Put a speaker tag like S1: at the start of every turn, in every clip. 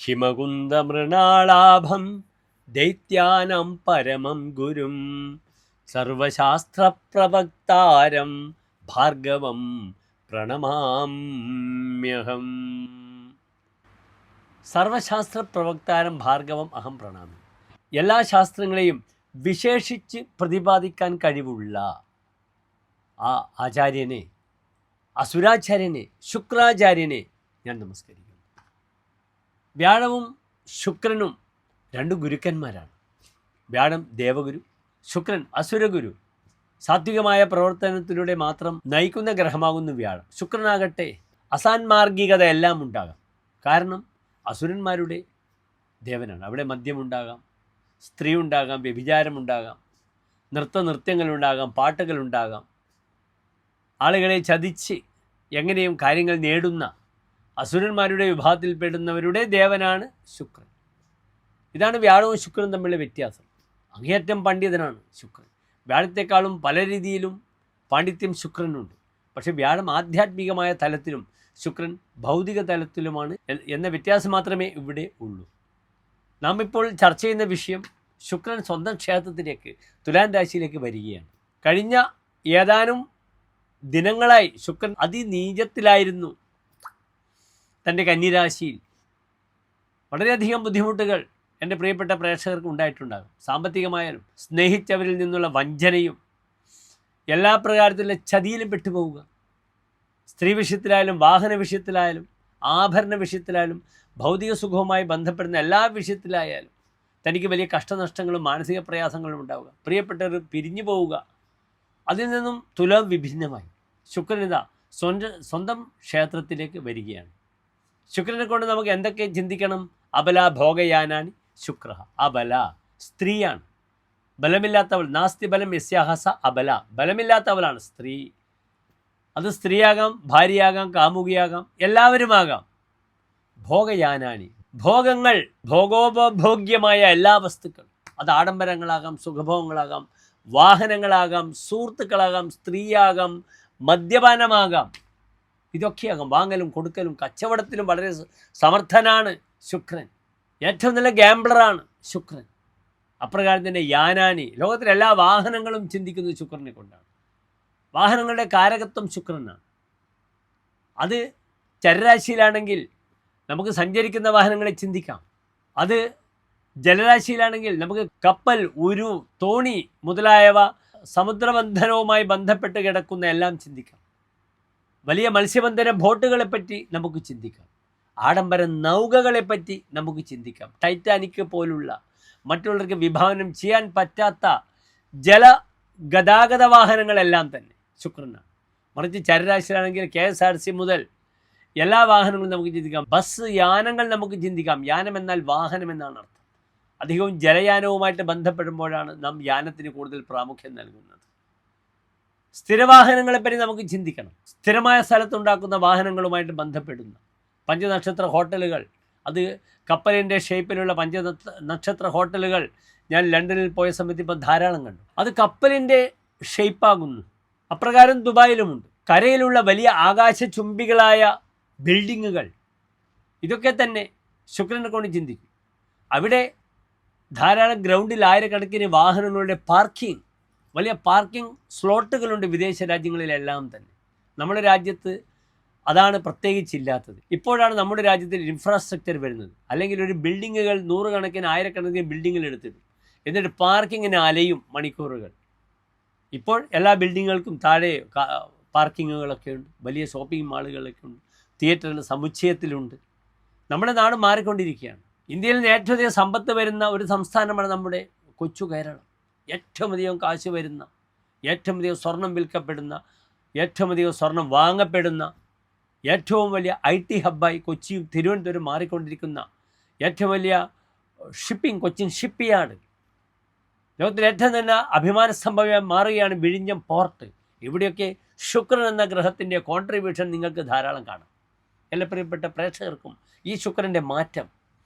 S1: ഹിമകുന്ദമൃണാളാഭം ദൈത്യാനം പരമം ഗുരും സർവശാസ്ത്രപ്രവക്താരം ഭാർഗവം പ്രണമാമ്യഹം. സർവശാസ്ത്രപ്രവക്താരം ഭാർഗവം അഹം പ്രണാമി. എല്ലാ ശാസ്ത്രങ്ങളെയും വിശേഷിച്ച് പ്രതിപാദിക്കാൻ കഴിവുള്ള ആ ആചാര്യനെ, അസുരാചാര്യനെ, ശുക്രാചാര്യനെ ഞാൻ നമസ്കരിക്കുന്നു. വ്യാഴവും ശുക്രനും രണ്ട് ഗുരുക്കന്മാരാണ്. വ്യാഴം ദേവഗുരു, ശുക്രൻ അസുരഗുരു. സാത്വികമായ പ്രവർത്തനത്തിലൂടെ മാത്രം നയിക്കുന്ന ഗ്രഹമാകുന്നു വ്യാഴം. ശുക്രനാകട്ടെ അസാൻമാർഗികത എല്ലാം ഉണ്ടാകാം. കാരണം അസുരന്മാരുടെ ദേവനാണ്. അവിടെ മദ്യമുണ്ടാകാം, സ്ത്രീ ഉണ്ടാകാം, വ്യഭിചാരമുണ്ടാകാം, നൃത്യങ്ങളുണ്ടാകാം, പാട്ടുകളുണ്ടാകാം. ആളുകളെ ചതിച്ച് എങ്ങനെയും കാര്യങ്ങൾ നേടുന്ന അസുരന്മാരുടെ വിഭാഗത്തിൽപ്പെടുന്നവരുടെ ദേവനാണ് ശുക്രൻ. ഇതാണ് വ്യാഴവും ശുക്രനും തമ്മിലുള്ള വ്യത്യാസം. അങ്ങേയറ്റം പണ്ഡിതനാണ് ശുക്രൻ. വ്യാഴത്തെക്കാളും പല രീതിയിലും പാണ്ഡിത്യം ശുക്രനുണ്ട്. പക്ഷേ വ്യാഴം ആധ്യാത്മികമായ തലത്തിലും ശുക്രൻ ഭൗതിക തലത്തിലുമാണ് എന്ന വ്യത്യാസം മാത്രമേ ഇവിടെ ഉള്ളൂ. നാം ഇപ്പോൾ ചർച്ച ചെയ്യുന്ന വിഷയം ശുക്രൻ സ്വന്തം ക്ഷേത്രത്തിലേക്ക്, തുലാം രാശിയിലേക്ക് വരികയാണ്. കഴിഞ്ഞ ഏതാനും ദിനങ്ങളായി ശുക്രൻ അതിനീചത്തിലായിരുന്നു. തൻ്റെ കന്നിരാശിയിൽ വളരെയധികം ബുദ്ധിമുട്ടുകൾ എൻ്റെ പ്രിയപ്പെട്ട പ്രേക്ഷകർക്ക് ഉണ്ടായിട്ടുണ്ടാകും. സാമ്പത്തികമായാലും സ്നേഹിച്ചവരിൽ നിന്നുള്ള വഞ്ചനയും എല്ലാ പ്രകാരത്തിലുള്ള ചതിയിലും പെട്ടുപോവുക. സ്ത്രീ വിഷയത്തിലായാലും വാഹന വിഷയത്തിലായാലും ആഭരണ വിഷയത്തിലായാലും ഭൗതിക സുഖവുമായി ബന്ധപ്പെടുന്ന എല്ലാ വിഷയത്തിലായാലും തനിക്ക് വലിയ കഷ്ടനഷ്ടങ്ങളും മാനസിക പ്രയാസങ്ങളും ഉണ്ടാവുക. പ്രിയപ്പെട്ടവർ പിരിഞ്ഞു പോവുക. അതിൽ നിന്നും തുലം വിഭിന്നമായി ശുക്രനിത സ്വന്തം ക്ഷേത്രത്തിലേക്ക് വരികയാണ്. ശുക്രനെ കൊണ്ട് നമുക്ക് എന്തൊക്കെ ചിന്തിക്കണം? അബല ഭോഗയാനാനി ശുക്ര. അബല സ്ത്രീയാണ്, ബലമില്ലാത്തവൾ. നാസ്തി ബലം യസ്യാഹസ അബല. ബലമില്ലാത്തവളാണ് സ്ത്രീ. അത് സ്ത്രീയാകാം, ഭാര്യയാകാം, കാമുകിയാകാം, എല്ലാവരുമാകാം. ഭോഗയാനാനി ഭോഗങ്ങൾ, ഭോഗോപഭോഗ്യമായ എല്ലാ വസ്തുക്കളും. അത് ആഡംബരങ്ങളാകാം, സുഖഭോഗങ്ങളാകാം, വാഹനങ്ങളാകാം, സുഹൃത്തുക്കളാകാം, സ്ത്രീയാകാം, മദ്യപാനമാകാം. ഇതൊക്കെയാകാം. വാങ്ങലും കൊടുക്കലും കച്ചവടത്തിലും വളരെ സമർത്ഥനാണ് ശുക്രൻ. ഏറ്റവും നല്ല ഗാംബ്ലറാണ് ശുക്രൻ. അപ്രകാരം തന്നെ യാനാനി, ലോകത്തിലെ എല്ലാ വാഹനങ്ങളും ചിന്തിക്കുന്നത് ശുക്രനെ കൊണ്ടാണ്. വാഹനങ്ങളുടെ കാരകത്വം ശുക്രനാണ്. അത് ചരരാശിയിലാണെങ്കിൽ നമുക്ക് സഞ്ചരിക്കുന്ന വാഹനങ്ങളെ ചിന്തിക്കാം. അത് ജലരാശിയിലാണെങ്കിൽ നമുക്ക് കപ്പൽ, ഉരു, തോണി മുതലായവ സമുദ്രബന്ധനവുമായി ബന്ധപ്പെട്ട് കിടക്കുന്ന എല്ലാം ചിന്തിക്കാം. വലിയ മത്സ്യബന്ധന ബോട്ടുകളെപ്പറ്റി നമുക്ക് ചിന്തിക്കാം. ആഡംബര നൗകകളെപ്പറ്റി നമുക്ക് ചിന്തിക്കാം. ടൈറ്റാനിക് പോലുള്ള മറ്റുള്ളവർക്ക് വിഭാവനം ചെയ്യാൻ പറ്റാത്ത ജല ഗതാഗത വാഹനങ്ങളെല്ലാം തന്നെ ശുക്രനാണ്. മറിച്ച് ചരരാശിയിലാണെങ്കിൽ KSRTC മുതൽ എല്ലാ വാഹനങ്ങളും നമുക്ക് ചിന്തിക്കാം. ബസ്, യാനങ്ങൾ നമുക്ക് ചിന്തിക്കാം. യാനം എന്നാൽ വാഹനം എന്നാണ് അർത്ഥം. അധികവും ജലയാനവുമായിട്ട് ബന്ധപ്പെടുമ്പോഴാണ് നാം യാനത്തിന് കൂടുതൽ പ്രാമുഖ്യം നൽകുന്നത്. സ്ഥിരവാഹനങ്ങളെപ്പറ്റി നമുക്ക് ചിന്തിക്കണം. സ്ഥിരമായ സ്ഥലത്തുണ്ടാക്കുന്ന വാഹനങ്ങളുമായിട്ട് ബന്ധപ്പെടുന്ന പഞ്ചനക്ഷത്ര ഹോട്ടലുകൾ, അത് കപ്പലിൻ്റെ ഷേപ്പിലുള്ള പഞ്ചനക്ഷത്ര ഹോട്ടലുകൾ ഞാൻ ലണ്ടനിൽ പോയ സമയത്ത് ഇപ്പോൾ ധാരാളം കണ്ടു. അത് കപ്പലിൻ്റെ ഷേപ്പാകുന്നു. അപ്രകാരം ദുബായിലുമുണ്ട്. കരയിലുള്ള വലിയ ആകാശചുംബികളായ ബിൽഡിങ്ങുകൾ, ഇതൊക്കെ തന്നെ ശുക്രനെ കൊണ്ട് ചിന്തിക്കും. അവിടെ ധാരാളം ഗ്രൗണ്ടിൽ ആയിരക്കണക്കിന് വാഹനങ്ങളുടെ പാർക്കിംഗ്, വലിയ പാർക്കിംഗ് സ്ലോട്ടുകളുണ്ട് വിദേശ രാജ്യങ്ങളിലെല്ലാം തന്നെ. നമ്മുടെ രാജ്യത്ത് അതാണ് പ്രത്യേകിച്ചില്ലാത്തത്. ഇപ്പോഴാണ് നമ്മുടെ രാജ്യത്തിൽ ഇൻഫ്രാസ്ട്രക്ചർ വരുന്നത്. അല്ലെങ്കിൽ ഒരു ബിൽഡിങ്ങുകൾ നൂറുകണക്കിന് ആയിരക്കണക്കിന് ബിൽഡിങ്ങുകൾ എടുത്തിട്ട് എന്നിട്ട് പാർക്കിങ്ങിന് അലയും മണിക്കൂറുകൾ. ഇപ്പോൾ എല്ലാ ബിൽഡിങ്ങുകൾക്കും താഴെ പാർക്കിങ്ങുകളൊക്കെ ഉണ്ട്. വലിയ ഷോപ്പിംഗ് മാളുകളൊക്കെ ഉണ്ട്. തിയേറ്ററുകൾ സമുച്ചയത്തിലുണ്ട്. നമ്മുടെ നാട് മാറിക്കൊണ്ടിരിക്കുകയാണ്. ഇന്ത്യയിൽ നിന്ന് ഏറ്റവും അധികം സമ്പത്ത് വരുന്ന ഒരു സംസ്ഥാനമാണ് നമ്മുടെ കൊച്ചു കേരളം. ഏറ്റവും അധികം കാശ് വരുന്ന, ഏറ്റവും അധികം സ്വർണം വിൽക്കപ്പെടുന്ന, ഏറ്റവും അധികം സ്വർണം വാങ്ങപ്പെടുന്ന, ഏറ്റവും വലിയ IT ഹബ്ബായി കൊച്ചിയും തിരുവനന്തപുരം മാറിക്കൊണ്ടിരിക്കുന്ന, ഏറ്റവും വലിയ ഷിപ്പിംഗ് കൊച്ചിൻ ഷിപ്പ് യാർഡ്, ലോകത്തിലെ ഏറ്റവും തന്നെ അഭിമാന സംഭവമായി മാറുകയാണ് വിഴിഞ്ഞം പോർട്ട്. ഇവിടെയൊക്കെ ശുക്രൻ എന്ന ഗ്രഹത്തിൻ്റെ കോൺട്രിബ്യൂഷൻ നിങ്ങൾക്ക് ധാരാളം കാണാം. എല്ലാ പ്രിയപ്പെട്ട പ്രേക്ഷകർക്കും ഈ ശുക്രൻ്റെ മാറ്റം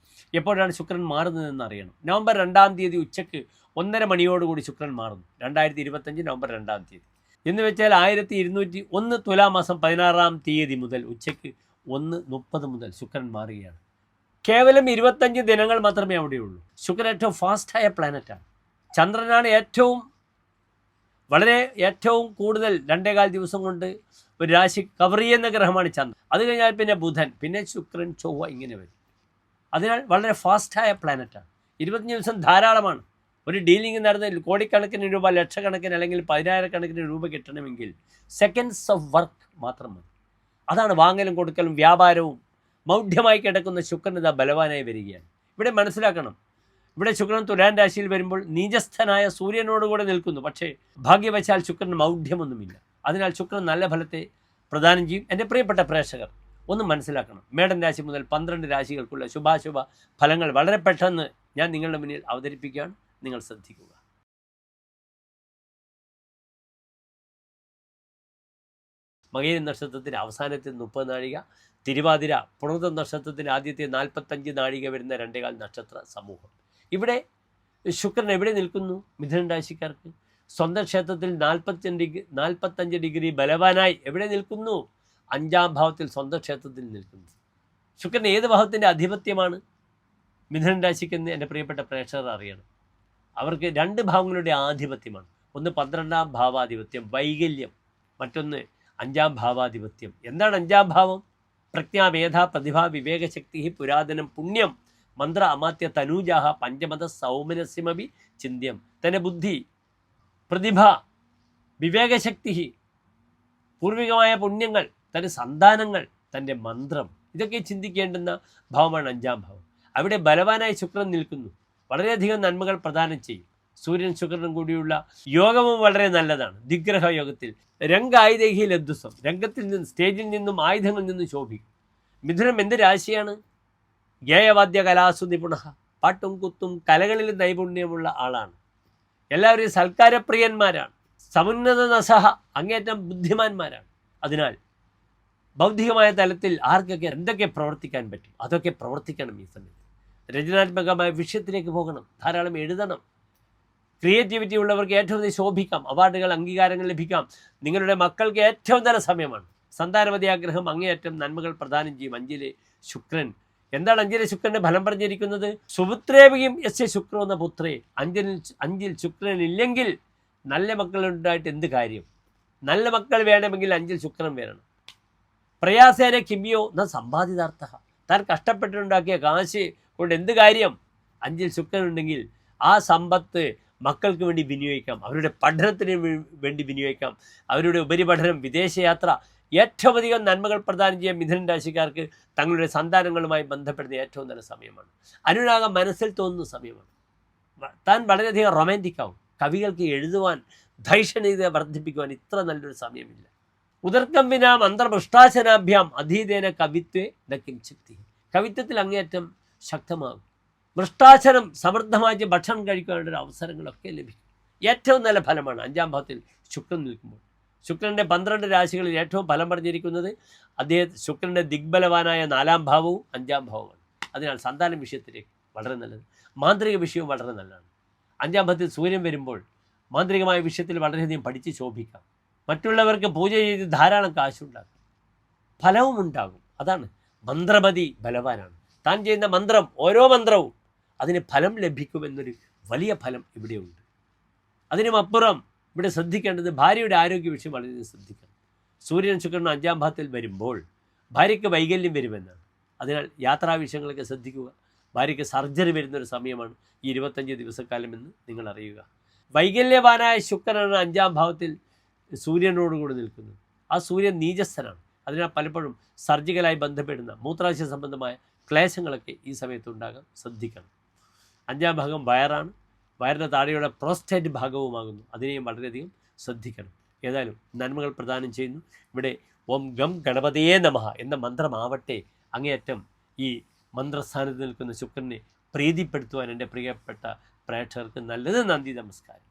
S1: എപ്പോഴാണ് ശുക്രൻ മാറുന്നതെന്ന് അറിയണം. നവംബർ 2-ാം തീയതി ഉച്ചയ്ക്ക് 1:30 മണിയോടുകൂടി ശുക്രൻ മാറുന്നു. 2025 നവംബർ 2-ാം തീയതി എന്ന് വെച്ചാൽ 1201 തുലാമാസം 16-ാം തീയതി മുതൽ ഉച്ചയ്ക്ക് 1:30 മുതൽ ശുക്രൻ മാറുകയാണ്. കേവലം 25 ദിനങ്ങൾ മാത്രമേ അവിടെയുള്ളൂ. ശുക്രൻ ഏറ്റവും ഫാസ്റ്റായ പ്ലാനറ്റാണ്. ചന്ദ്രനാണ് ഏറ്റവും കൂടുതൽ 2.25 ദിവസം കൊണ്ട് ഒരു രാശി കവർ ചെയ്യുന്ന ഗ്രഹമാണ് ചന്ദ്രൻ. അത് കഴിഞ്ഞാൽ പിന്നെ ബുധൻ, പിന്നെ ശുക്രൻ, ചൊവ്വ, ഇങ്ങനെ വരും. അതിനാൽ വളരെ ഫാസ്റ്റായ പ്ലാനറ്റാണ്. 25 ദിവസം ധാരാളമാണ്. ഒരു ഡീലിംഗ് നടന്ന കോടിക്കണക്കിന് രൂപ, ലക്ഷക്കണക്കിന് അല്ലെങ്കിൽ 10,000 രൂപ കിട്ടണമെങ്കിൽ സെക്കൻഡ്സ് ഓഫ് വർക്ക് മാത്രം മതി. അതാണ് വാങ്ങലും കൊടുക്കലും വ്യാപാരവും. മൗഢ്യമായി കിടക്കുന്ന ശുക്രൻ ഇതാ ബലവാനായി വരികയാണ്. ഇവിടെ മനസ്സിലാക്കണം, ഇവിടെ ശുക്രൻ തുലാൻ രാശിയിൽ വരുമ്പോൾ നീചസ്ഥനായ സൂര്യനോടുകൂടെ നിൽക്കുന്നു. പക്ഷേ ഭാഗ്യവശാൽ ശുക്രന് മൗഢ്യമൊന്നുമില്ല. അതിനാൽ ശുക്രൻ നല്ല ഫലത്തെ പ്രദാനം ചെയ്യും. എൻ്റെ പ്രിയപ്പെട്ട പ്രേക്ഷകർ ഒന്ന് മനസ്സിലാക്കണം, മേടൻ രാശി മുതൽ 12 രാശികൾക്കുള്ള ശുഭാശുഭ ഫലങ്ങൾ വളരെ പെട്ടെന്ന് ഞാൻ നിങ്ങളുടെ മുന്നിൽ അവതരിപ്പിക്കുകയാണ്. നിങ്ങൾ ശ്രദ്ധിക്കുക. മകയിര നക്ഷത്രത്തിൻ്റെ അവസാനത്തെ 30 നാഴിക, തിരുവാതിര പുണർതം നക്ഷത്രത്തിൻ്റെ ആദ്യത്തെ 45 നാഴിക വരുന്ന 2.25 നക്ഷത്ര സമൂഹം. ഇവിടെ ശുക്രൻ എവിടെ നിൽക്കുന്നു? മിഥുന രാശിക്കാർക്ക് സ്വന്തം ക്ഷേത്രത്തിൽ 45 ഡിഗ്രി ബലവാനായി എവിടെ നിൽക്കുന്നു? 5-ാം ഭാവത്തിൽ സ്വന്തം ക്ഷേത്രത്തിൽ നിൽക്കുന്നു. ശുക്രൻ ഏത് ഭാവത്തിൻ്റെ ആധിപത്യമാണ് മിഥുന രാശിക്കെന്ന് എൻ്റെ പ്രിയപ്പെട്ട പ്രേക്ഷകർ അറിയണം. അവർക്ക് 2 ഭാവങ്ങളുടെ ആധിപത്യമാണ്. ഒന്ന് 12-ാം ഭാവാധിപത്യം, വൈകല്യം. മറ്റൊന്ന് 5-ാം ഭാവാധിപത്യം. എന്താണ് 5-ാം ഭാവം? പ്രജ്ഞ, മേധ, പ്രതിഭ, വിവേകശക്തി, പുരാതനം, പുണ്യം, മന്ത്ര, അമാത്യ, തനൂജാഹ, പഞ്ചമത, സൗമനസ്യമപി ചിന്ത്യം. തൻ്റെ ബുദ്ധി, പ്രതിഭ, വിവേകശക്തി, പൂർവികമായ പുണ്യങ്ങൾ, തൻ്റെ സന്താനങ്ങൾ, തൻ്റെ മന്ത്രം, ഇതൊക്കെ ചിന്തിക്കേണ്ടുന്ന ഭാവമാണ് 5-ാം ഭാവം. അവിടെ ബലവാനായി ശുക്രൻ നിൽക്കുന്നു. വളരെയധികം നന്മകൾ പ്രദാനം ചെയ്യും. സൂര്യൻ ശുക്രനും കൂടിയുള്ള യോഗവും വളരെ നല്ലതാണ്. ദിഗ്രഹ യോഗത്തിൽ രംഗായുധേഹി ലദ്ദുസം, രംഗത്തിൽ നിന്ന്, സ്റ്റേജിൽ നിന്നും, ആയുധങ്ങളിൽ നിന്നും ശോഭിക്കും. മിഥുനം എന്ത് രാശിയാണ്? ഗേയവാദ്യ കലാസു നിപുണ, പാട്ടും കുത്തും കലകളിൽ നൈപുണ്യമുള്ള ആളാണ്. എല്ലാവരും സൽക്കാരപ്രിയന്മാരാണ്. സമുന്നത നസഹ, അങ്ങേറ്റം ബുദ്ധിമാന്മാരാണ്. അതിനാൽ ബൗദ്ധികമായ തലത്തിൽ ആർക്കൊക്കെ എന്തൊക്കെ പ്രവർത്തിക്കാൻ പറ്റും അതൊക്കെ പ്രവർത്തിക്കണം. ഈ സമയത്ത് രചനാത്മകമായ വിഷയത്തിലേക്ക് പോകണം, ധാരാളം എഴുതണം. ക്രിയേറ്റിവിറ്റി ഉള്ളവർക്ക് ഏറ്റവും അധികം ശോഭിക്കാം, അവാർഡുകൾ, അംഗീകാരങ്ങൾ ലഭിക്കാം. നിങ്ങളുടെ മക്കൾക്ക് ഏറ്റവും നല്ല സമയമാണ്. സന്താനവധി ആഗ്രഹം അങ്ങേയറ്റം നന്മകൾ പ്രദാനം ചെയ്യും. 5-ലെ ശുക്രൻ. എന്താണ് 5-ലെ ശുക്രൻ്റെ ഫലം പറഞ്ഞിരിക്കുന്നത്? സുപുത്രേവിയും യസ്യ ശുക്രോ എന്ന പുത്രേ. 5-ൽ ശുക്രൻ ഇല്ലെങ്കിൽ നല്ല മക്കളുണ്ടായിട്ട് എന്ത് കാര്യം? നല്ല മക്കൾ വേണമെങ്കിൽ 5-ൽ ശുക്രൻ വരണം. പ്രയാസേന കിമ്യോ ന സമ്പാദിതാർത്ഥ, താൻ കഷ്ടപ്പെട്ടുണ്ടാക്കിയ കാശ് കൊണ്ട് എന്ത് കാര്യം? 5-ൽ ശുക്രൻ ഉണ്ടെങ്കിൽ ആ സമ്പത്ത് മക്കൾക്ക് വേണ്ടി വിനിയോഗിക്കാം, അവരുടെ പഠനത്തിന് വേണ്ടി വിനിയോഗിക്കാം. അവരുടെ ഉപരിപഠനം, വിദേശയാത്ര, ഏറ്റവും അധികം നന്മകൾ പ്രദാനം ചെയ്യാൻ മിഥുന രാശിക്കാർക്ക് തങ്ങളുടെ സന്താനങ്ങളുമായി ബന്ധപ്പെടുന്ന ഏറ്റവും നല്ല സമയമാണ്. അനുരാഗം മനസ്സിൽ തോന്നുന്ന സമയമാണ്. താൻ വളരെയധികം റൊമാൻറ്റിക്കാവും. കവികൾക്ക് എഴുതുവാൻ, ധൈഷണികത വർദ്ധിപ്പിക്കുവാൻ ഇത്ര നല്ലൊരു സമയമില്ല. ഉദർക്കം വിനാ മന്ത്രഭൃഷ്ടാശനാഭ്യാം അധീതേന കവിത്വേ ന കിംശക്തി. കവിത്വത്തിൽ അങ്ങേയറ്റം ശക്തമാകും. ഭൃഷ്ടാചനം സമൃദ്ധമായി ഭക്ഷണം കഴിക്കാനുള്ള അവസരങ്ങളൊക്കെ ലഭിക്കും. ഏറ്റവും നല്ല ഫലമാണ് 5-ാം ഭാവത്തിൽ ശുക്രൻ നിൽക്കുമ്പോൾ. ശുക്രൻ്റെ 12 രാശികളിൽ ഏറ്റവും ഫലം പറഞ്ഞിരിക്കുന്നത് ശുക്രൻ്റെ ദിഗ്ബലവാനായ 4-ാം ഭാവവും 5-ാം ഭാവമാണ്. അതിനാൽ സന്താന വിഷയത്തിലേക്ക് വളരെ നല്ലത്. മാന്ത്രിക വിഷയവും വളരെ നല്ലതാണ്. 5-ാം ഭാവത്തിൽ സൂര്യൻ വരുമ്പോൾ മാന്ത്രികമായ വിഷയത്തിൽ വളരെയധികം പഠിച്ച് ശോഭിക്കാം. മറ്റുള്ളവർക്ക് പൂജ ചെയ്ത് ധാരാളം കാശുണ്ടാക്കും, ഫലവും ഉണ്ടാകും. അതാണ് മന്ത്രപതി ബലവാനാണ്. താൻ ചെയ്യുന്ന മന്ത്രം, ഓരോ മന്ത്രവും അതിന് ഫലം ലഭിക്കുമെന്നൊരു വലിയ ഫലം ഇവിടെയുണ്ട്. അതിനുമപ്പുറം ഇവിടെ ശ്രദ്ധിക്കേണ്ടത് ഭാര്യയുടെ ആരോഗ്യ വിഷയം വളരെയധികം ശ്രദ്ധിക്കണം. സൂര്യൻ ശുക്രൻ 5-ാം ഭാവത്തിൽ വരുമ്പോൾ ഭാര്യയ്ക്ക് വൈകല്യം വരുമെന്നാണ്. അതിനാൽ യാത്രാ വിഷയങ്ങളൊക്കെ ശ്രദ്ധിക്കുക. ഭാര്യയ്ക്ക് സർജറി വരുന്നൊരു സമയമാണ് ഈ 25 ദിവസക്കാലമെന്ന് നിങ്ങൾ അറിയുക. വൈകല്യവാനായ ശുക്രനാണ് 5-ാം ഭാവത്തിൽ സൂര്യനോടുകൂടി നിൽക്കുന്നത്. ആ സൂര്യൻ നീചസ്ഥനാണ്. അതിനാൽ പലപ്പോഴും സർജിക്കലായി ബന്ധപ്പെടുന്ന മൂത്രാശയ സംബന്ധമായ ക്ലേശങ്ങളൊക്കെ ഈ സമയത്ത് ഉണ്ടാകാൻ ശ്രദ്ധിക്കണം. 5-ാം ഭാഗം വയറാണ്. വയറിൻ്റെ താഴെയുള്ള പ്രോസ്റ്റേറ്റ് ഭാഗവുമാകുന്നു. അതിനെയും വളരെയധികം ശ്രദ്ധിക്കണം. ഏതായാലും നന്മകൾ പ്രദാനം ചെയ്യുന്നു. ഇവിടെ ഓം ഗം ഗണപതിയേ നമഃ എന്ന മന്ത്രമാവട്ടെ അങ്ങേയറ്റം ഈ മന്ത്രസ്ഥാനത്ത് നിൽക്കുന്ന ശുക്രനെ പ്രീതിപ്പെടുത്തുവാൻ എൻ്റെ പ്രിയപ്പെട്ട പ്രേക്ഷകർക്ക് നല്ലത്. നന്ദി, നമസ്കാരം.